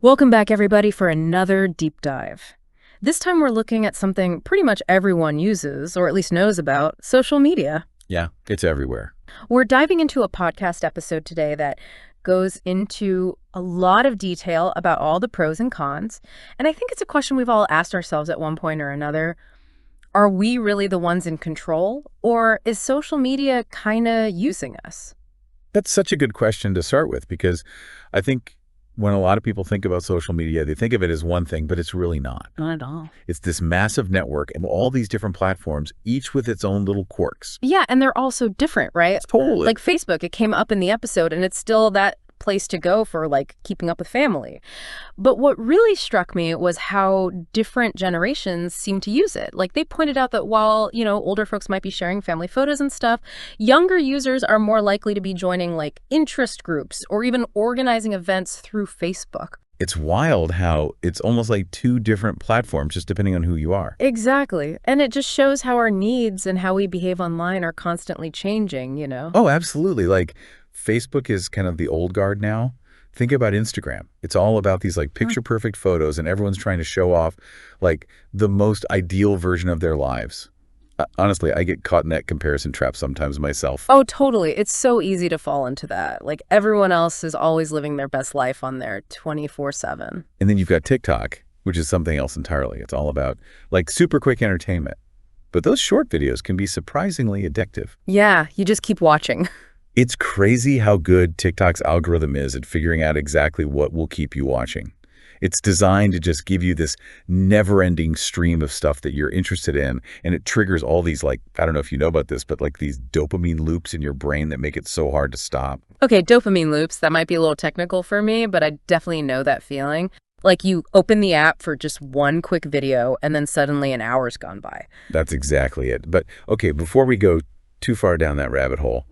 Welcome back, everybody, for another deep dive. This time we're looking at something pretty much everyone uses, or at least knows about, social media. Yeah, it's everywhere. We're diving into a podcast episode today that goes into a lot of detail about all the pros and cons. And I think it's a question we've all asked ourselves at one point or another. Are we really the ones in control, or is social media kind of using us? That's such a good question to start with because I think when a lot of people think about social media, they think of it as one thing, but it's really not. Not at all. It's this massive network and all these different platforms, each with its own little quirks. Yeah, and they're all so different, right? Totally. Like Facebook, it came up in the episode, and it's still that place to go for, like, keeping up with family. But what really struck me was how different generations seem to use it. Like, they pointed out that while, older folks might be sharing family photos and stuff, younger users are more likely to be joining, like, interest groups or even organizing events through Facebook. It's wild how it's almost like two different platforms, just depending on who you are. Exactly. And it just shows how our needs and how we behave online are constantly changing. Oh, absolutely. Like Facebook is kind of the old guard now. Think about Instagram. It's all about these like picture perfect photos and everyone's trying to show off like the most ideal version of their lives. Honestly, I get caught in that comparison trap sometimes myself. Oh, totally. It's so easy to fall into that. Like, everyone else is always living their best life on there 24/7. And then you've got TikTok, which is something else entirely. It's all about like super quick entertainment. But those short videos can be surprisingly addictive. Yeah, you just keep watching. It's crazy how good TikTok's algorithm is at figuring out exactly what will keep you watching. It's designed to just give you this never-ending stream of stuff that you're interested in, and it triggers all these, like, I don't know if you know about this, but like these dopamine loops in your brain that make it so hard to stop. Okay, dopamine loops, that might be a little technical for me, but I definitely know that feeling. Like, you open the app for just one quick video, and then suddenly an hour's gone by. That's exactly it. But okay, before we go too far down that rabbit hole,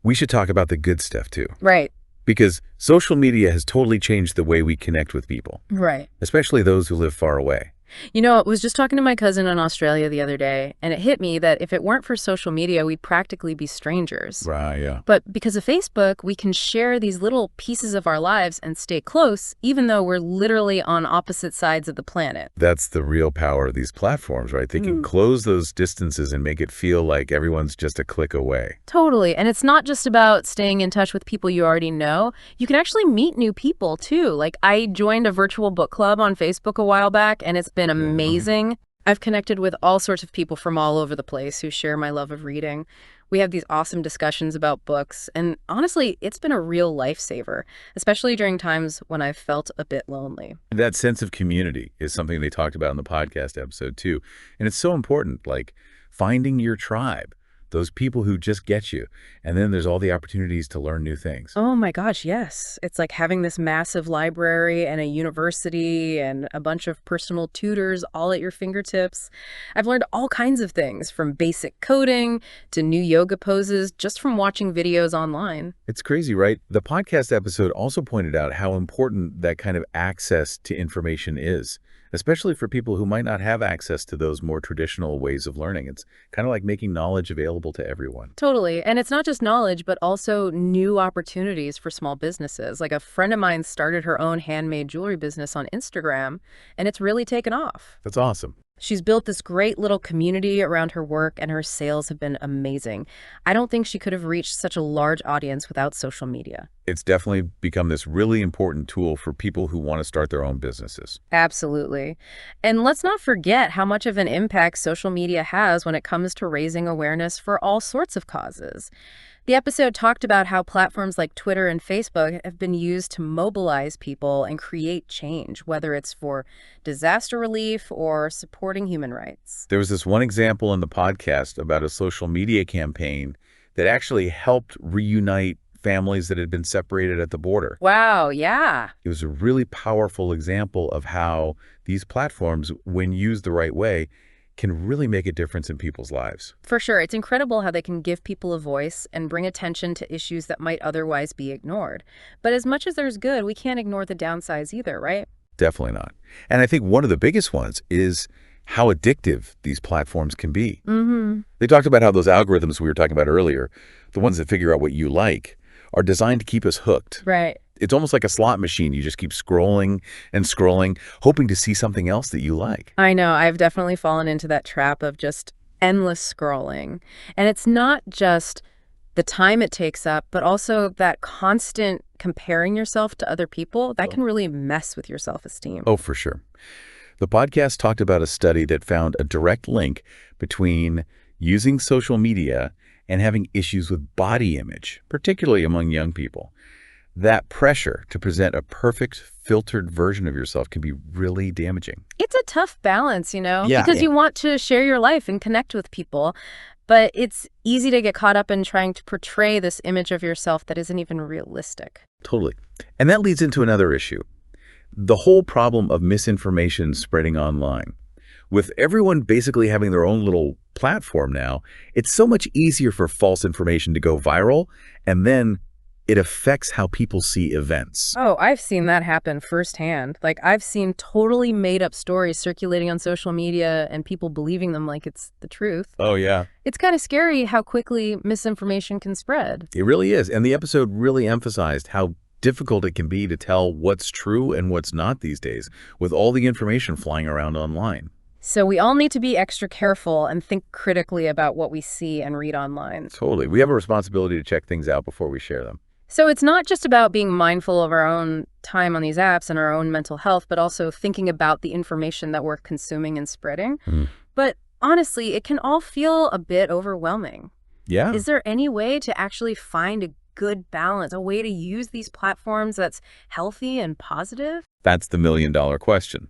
we should talk about the good stuff too. Right. Because social media has totally changed the way we connect with people, Right. especially those who live far away. I was just talking to my cousin in Australia the other day, and it hit me that if it weren't for social media, we'd practically be strangers. Right, yeah. But because of Facebook, we can share these little pieces of our lives and stay close, even though we're literally on opposite sides of the planet. That's the real power of these platforms, right? They can close those distances and make it feel like everyone's just a click away. Totally. And it's not just about staying in touch with people you already know. You can actually meet new people, too. Like, I joined a virtual book club on Facebook a while back, and it's been amazing. I've connected with all sorts of people from all over the place who share my love of reading. We have these awesome discussions about books, and honestly, it's been a real lifesaver, especially during times when I've felt a bit lonely. That sense of community is something they talked about in the podcast episode too. And it's so important, like finding your tribe, those people who just get you. And then there's all the opportunities to learn new things. Oh my gosh, yes. It's like having this massive library and a university and a bunch of personal tutors all at your fingertips. I've learned all kinds of things, from basic coding to new yoga poses, just from watching videos online. It's crazy, right? The podcast episode also pointed out how important that kind of access to information is, especially for people who might not have access to those more traditional ways of learning. It's kind of like making knowledge available to everyone. Totally. And it's not just knowledge, but also new opportunities for small businesses. Like, a friend of mine started her own handmade jewelry business on Instagram, and it's really taken off. That's awesome. She's built this great little community around her work, and her sales have been amazing. I don't think she could have reached such a large audience without social media. It's definitely become this really important tool for people who want to start their own businesses. Absolutely. And let's not forget how much of an impact social media has when it comes to raising awareness for all sorts of causes. The episode talked about how platforms like Twitter and Facebook have been used to mobilize people and create change, whether it's for disaster relief or supporting human rights. There was this one example in the podcast about a social media campaign that actually helped reunite families that had been separated at the border. Wow, yeah. It was a really powerful example of how these platforms, when used the right way, can really make a difference in people's lives. For sure. It's incredible how they can give people a voice and bring attention to issues that might otherwise be ignored. But as much as there's good, we can't ignore the downsides either, right? Definitely not. And I think one of the biggest ones is how addictive these platforms can be. They talked about how those algorithms we were talking about earlier, the ones that figure out what you like, are designed to keep us hooked. Right. It's almost like a slot machine. You just keep scrolling and scrolling, hoping to see something else that you like. I know, I've definitely fallen into that trap of just endless scrolling. And it's not just the time it takes up, but also that constant comparing yourself to other people, that can really mess with your self-esteem. Oh, for sure. The podcast talked about a study that found a direct link between using social media and having issues with body image, particularly among young people. That pressure to present a perfect, filtered version of yourself can be really damaging. It's a tough balance, Yeah. because you want to share your life and connect with people, but it's easy to get caught up in trying to portray this image of yourself that isn't even realistic. Totally. And that leads into another issue. The whole problem of misinformation spreading online. With everyone basically having their own little platform now, it's so much easier for false information to go viral, and then it affects how people see events. Oh, I've seen that happen firsthand. Like, I've seen totally made-up stories circulating on social media and people believing them like it's the truth. Oh, yeah. It's kind of scary how quickly misinformation can spread. It really is. And the episode really emphasized how difficult it can be to tell what's true and what's not these days, with all the information flying around online. So we all need to be extra careful and think critically about what we see and read online. Totally. We have a responsibility to check things out before we share them. So it's not just about being mindful of our own time on these apps and our own mental health, but also thinking about the information that we're consuming and spreading. But honestly, it can all feel a bit overwhelming. Yeah. Is there any way to actually find a good balance, a way to use these platforms that's healthy and positive? That's the million-dollar question.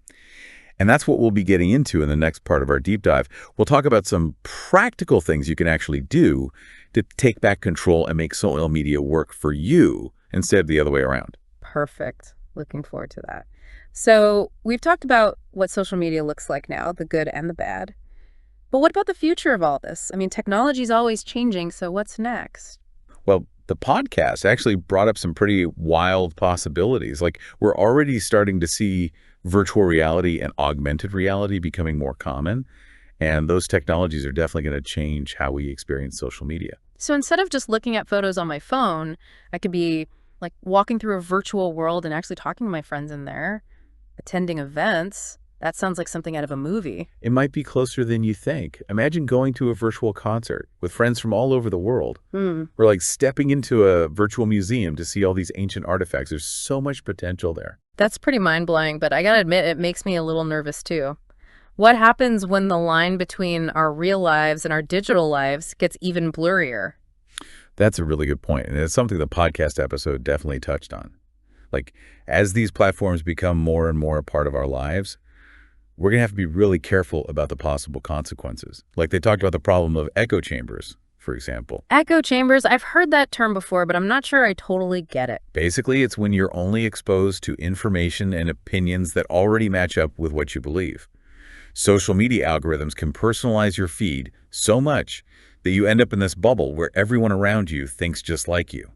And that's what we'll be getting into in the next part of our deep dive. We'll talk about some practical things you can actually do to take back control and make social media work for you instead of the other way around. Perfect. Looking forward to that. So we've talked about what social media looks like now, the good and the bad. But what about the future of all this? I mean, technology is always changing, so what's next? Well, the podcast actually brought up some pretty wild possibilities. Like, we're already starting to see virtual reality and augmented reality becoming more common. And those technologies are definitely going to change how we experience social media. So instead of just looking at photos on my phone, I could be like walking through a virtual world and actually talking to my friends in there, attending events. That sounds like something out of a movie. It might be closer than you think. Imagine going to a virtual concert with friends from all over the world. Or like stepping into a virtual museum to see all these ancient artifacts. There's so much potential there. That's pretty mind-blowing, but I gotta admit, it makes me a little nervous too. What happens when the line between our real lives and our digital lives gets even blurrier? That's a really good point, and it's something the podcast episode definitely touched on. Like, as these platforms become more and more a part of our lives, we're going to have to be really careful about the possible consequences. Like, they talked about the problem of echo chambers, for example. Echo chambers, I've heard that term before, but I'm not sure I totally get it. Basically, it's when you're only exposed to information and opinions that already match up with what you believe. Social media algorithms can personalize your feed so much that you end up in this bubble where everyone around you thinks just like you.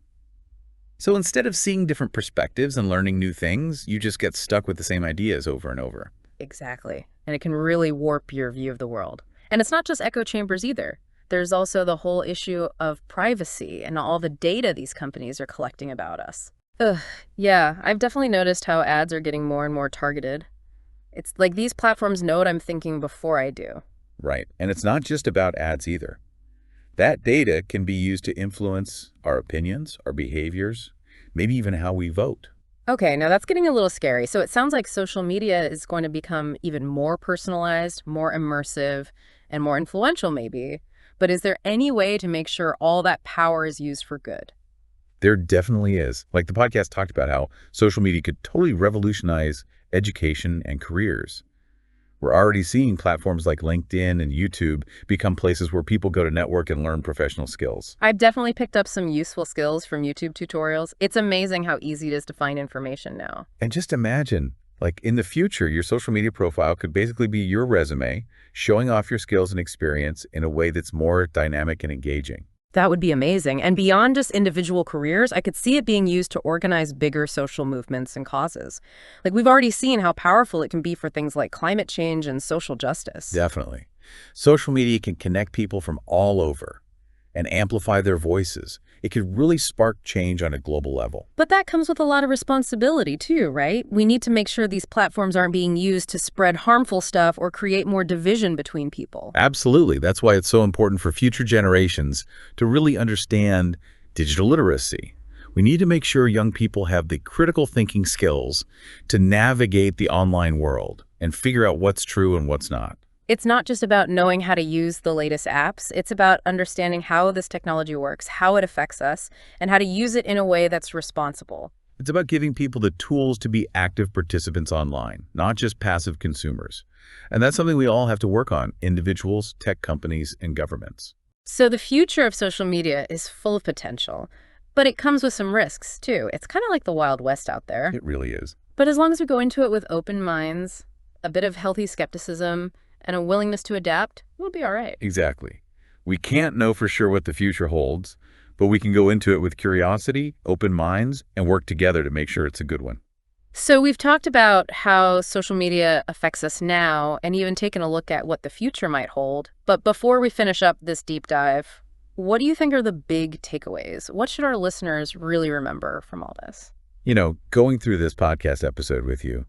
So instead of seeing different perspectives and learning new things, you just get stuck with the same ideas over and over. Exactly. And it can really warp your view of the world. And it's not just echo chambers either. There's also the whole issue of privacy and all the data these companies are collecting about us. Ugh, yeah, I've definitely noticed how ads are getting more and more targeted. It's like these platforms know what I'm thinking before I do. Right. And it's not just about ads either. That data can be used to influence our opinions, our behaviors, maybe even how we vote. Okay, now that's getting a little scary. So it sounds like social media is going to become even more personalized, more immersive, and more influential maybe. But is there any way to make sure all that power is used for good? There definitely is. Like, the podcast talked about how social media could totally revolutionize education and careers. We're already seeing platforms like LinkedIn and YouTube become places where people go to network and learn professional skills. I've definitely picked up some useful skills from YouTube tutorials. It's amazing how easy it is to find information now. And just imagine, like, in the future, your social media profile could basically be your resume, showing off your skills and experience in a way that's more dynamic and engaging. That would be amazing. And beyond just individual careers, I could see it being used to organize bigger social movements and causes. Like, we've already seen how powerful it can be for things like climate change and social justice. Definitely. Social media can connect people from all over. and amplify their voices. It could really spark change on a global level. But that comes with a lot of responsibility too, right? We need to make sure these platforms aren't being used to spread harmful stuff or create more division between people. Absolutely. That's why it's so important for future generations to really understand digital literacy. We need to make sure young people have the critical thinking skills to navigate the online world and figure out what's true and what's not. It's not just about knowing how to use the latest apps. It's about understanding how this technology works, how it affects us, and how to use it in a way that's responsible. It's about giving people the tools to be active participants online, not just passive consumers. And that's something we all have to work on, individuals, tech companies, and governments. So the future of social media is full of potential, but it comes with some risks too. It's kind of like the Wild West out there. It really is. But as long as we go into it with open minds, a bit of healthy skepticism, and a willingness to adapt, we'll be all right. Exactly. We can't know for sure what the future holds, but we can go into it with curiosity, open minds, and work together to make sure it's a good one. So we've talked about how social media affects us now and even taken a look at what the future might hold. But before we finish up this deep dive, what do you think are the big takeaways? What should our listeners really remember from all this? Going through this podcast episode with you,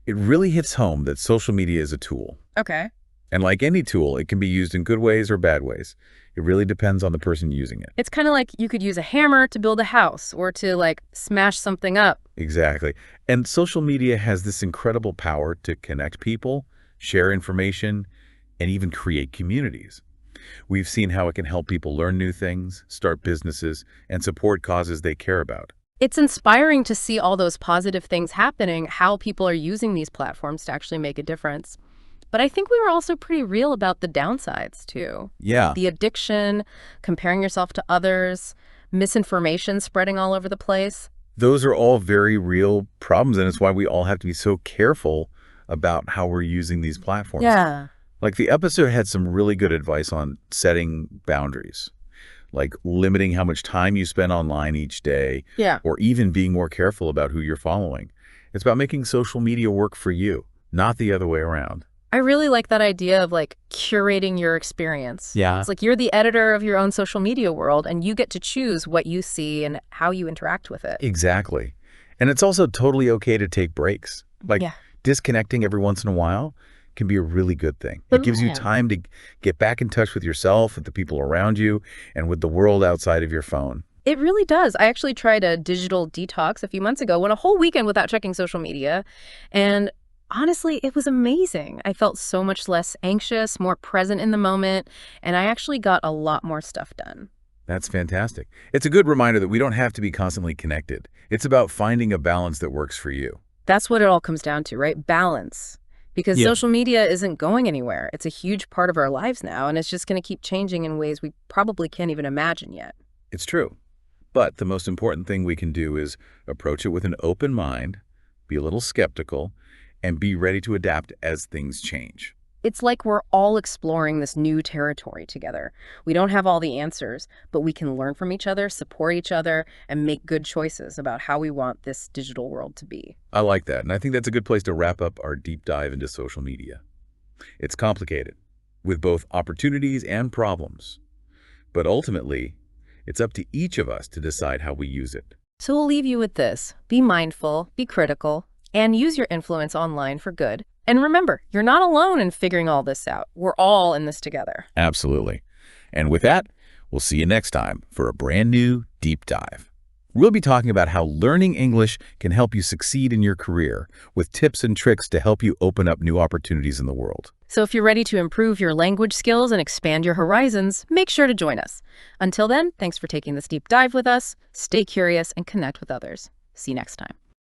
it really hits home that social media is a tool. Okay. And like any tool, it can be used in good ways or bad ways. It really depends on the person using it. It's kind of like you could use a hammer to build a house or to smash something up. Exactly. And social media has this incredible power to connect people, share information, and even create communities. We've seen how it can help people learn new things, start businesses, and support causes they care about. It's inspiring to see all those positive things happening, how people are using these platforms to actually make a difference. But I think we were also pretty real about the downsides, too. Yeah. The addiction, comparing yourself to others, misinformation spreading all over the place. Those are all very real problems, and it's why we all have to be so careful about how we're using these platforms. Yeah. Like the episode had some really good advice on setting boundaries, like limiting how much time you spend online each day, Yeah. or even being more careful about who you're following. It's about making social media work for you, not the other way around. I really like that idea of curating your experience. Yeah. It's like you're the editor of your own social media world and you get to choose what you see and how you interact with it. Exactly. And it's also totally okay to take breaks. Yeah. Disconnecting every once in a while can be a really good thing. It gives you time to get back in touch with yourself, with the people around you, and with the world outside of your phone. It really does. I actually tried a digital detox a few months ago, went a whole weekend without checking social media, and honestly, it was amazing. I felt so much less anxious, more present in the moment, and I actually got a lot more stuff done. That's fantastic. It's a good reminder that we don't have to be constantly connected. It's about finding a balance that works for you. That's what it all comes down to, right? Balance. Because social media isn't going anywhere. It's a huge part of our lives now, and it's just going to keep changing in ways we probably can't even imagine yet. It's true. But the most important thing we can do is approach it with an open mind, be a little skeptical, and be ready to adapt as things change. It's like we're all exploring this new territory together. We don't have all the answers, but we can learn from each other, support each other, and make good choices about how we want this digital world to be. I like that, and I think that's a good place to wrap up our deep dive into social media. It's complicated, with both opportunities and problems. But ultimately, it's up to each of us to decide how we use it. So we'll leave you with this. Be mindful, be critical, and use your influence online for good. And remember, you're not alone in figuring all this out. We're all in this together. Absolutely. And with that, we'll see you next time for a brand new deep dive. We'll be talking about how learning English can help you succeed in your career with tips and tricks to help you open up new opportunities in the world. So if you're ready to improve your language skills and expand your horizons, make sure to join us. Until then, thanks for taking this deep dive with us. Stay curious and connect with others. See you next time.